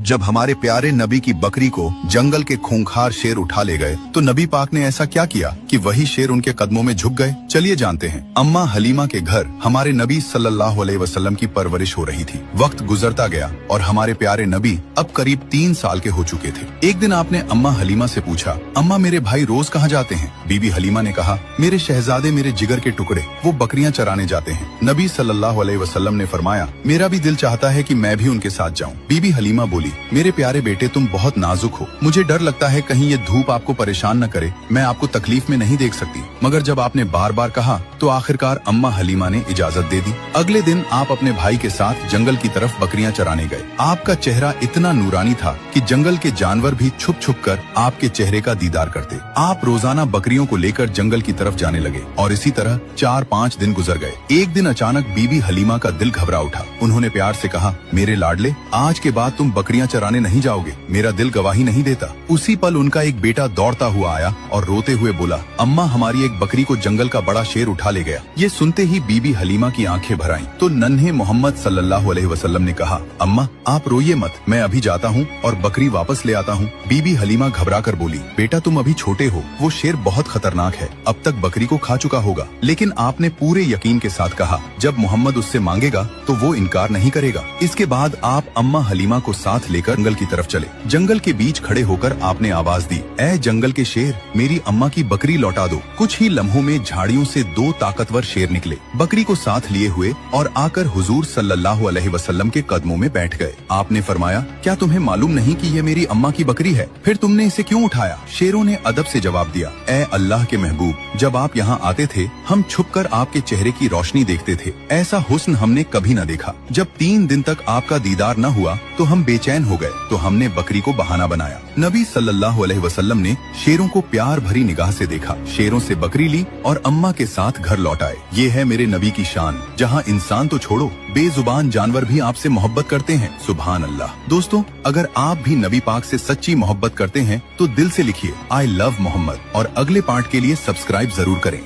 जब हमारे प्यारे नबी की बकरी को जंगल के खूंखार शेर उठा ले गए तो नबी पाक ने ऐसा क्या किया कि वही शेर उनके कदमों में झुक गए। चलिए जानते हैं। अम्मा हलीमा के घर हमारे नबी सल्लल्लाहु अलैहि वसल्लम की परवरिश हो रही थी। वक्त गुजरता गया और हमारे प्यारे नबी अब करीब 3 साल के हो चुके थे। एक दिन आपने अम्मा हलीमा से पूछा, अम्मा मेरे भाई रोज कहाँ जाते हैं? बीबी हलीमा ने कहा, मेरे शहजादे मेरे जिगर के टुकड़े वो बकरियां चराने जाते हैं। नबी सल्लल्लाहु अलैहि वसल्लम ने फरमाया, मेरा भी दिल चाहता है कि मैं भी उनके साथ जाऊं। बीबी हलीमा बोली, मेरे प्यारे बेटे तुम बहुत नाजुक हो, मुझे डर लगता है कहीं ये धूप आपको परेशान न करे, मैं आपको तकलीफ में नहीं देख सकती। मगर जब आपने बार बार कहा तो आखिरकार अम्मा हलीमा ने इजाजत दे दी। अगले दिन आप अपने भाई के साथ जंगल की तरफ बकरियां चराने गए। आपका चेहरा इतना नूरानी था कि जंगल के जानवर भी छुप छुप कर आपके चेहरे का दीदार करते। आप रोजाना बकरियों को लेकर जंगल की तरफ जाने लगे और इसी तरह 4-5 दिन गुजर गए। एक दिन अचानक बीबी हलीमा का दिल घबरा उठा। उन्होंने प्यार से कहा, मेरे लाडले आज के बाद तुम बकरियां चराने नहीं जाओगे, मेरा दिल गवाही नहीं देता। उसी पल उनका एक बेटा दौड़ता हुआ आया और रोते हुए बोला, अम्मा हमारी एक बकरी को जंगल का बड़ा शेर उठा ले गया। ये सुनते ही बीबी हलीमा की आंखें भर आईं। तो नन्हे मोहम्मद सल्लल्लाहु अलैहि वसल्लम ने कहा, अम्मा आप रोइए मत, मैं अभी जाता हूँ और बकरी वापस ले आता हूँ। बीबी हलीमा घबरा कर बोली, बेटा तुम अभी छोटे हो, वो शेर बहुत खतरनाक है, अब तक बकरी को खा चुका होगा। लेकिन आपने पूरे यकीन के साथ कहा, जब मोहम्मद उससे मांगेगा तो वो इनकार नहीं करेगा। इसके बाद आप अम्मा हलीमा को साथ लेकर जंगल की तरफ चले। जंगल के बीच खड़े होकर आपने आवाज दी, ऐ जंगल के शेर मेरी अम्मा की बकरी लौटा दो। कुछ ही लम्हों में झाड़ियों से 2 ताकतवर शेर निकले, बकरी को साथ लिए हुए और आकर हुजूर सल्लल्लाहु अलैहि वसल्लम के कदमों में बैठ गए। आपने फरमाया, क्या तुम्हें मालूम नहीं कि ये मेरी अम्मा की बकरी है? फिर तुमने इसे क्यों उठाया? शेरों ने अदब से जवाब दिया, ऐ अल्लाह के महबूब, जब आप यहाँ आते थे हम छुपकर आपके चेहरे की रोशनी देखते थे, ऐसा हुस्न हमने कभी न देखा। जब 3 दिन तक आपका दीदार न हुआ तो हम बेचैन हो गए, तो हमने बकरी को बहाना बनाया। नबी सल्लल्लाहु अलैहि वसल्लम ने शेरों को प्यार भरी निगाह से देखा, शेरों से बकरी ली और अम्मा के साथ घर लौट आए। ये है मेरे नबी की शान, जहाँ इंसान तो छोड़ो बेजुबान जानवर भी आपसे मोहब्बत करते हैं। सुभान अल्लाह। दोस्तों अगर आप भी नबी पाक से सच्ची मोहब्बत करते हैं तो दिल से लिखिए, आई लव मोहम्मद और अगले पार्ट के लिए सब्सक्राइब जरूर करें।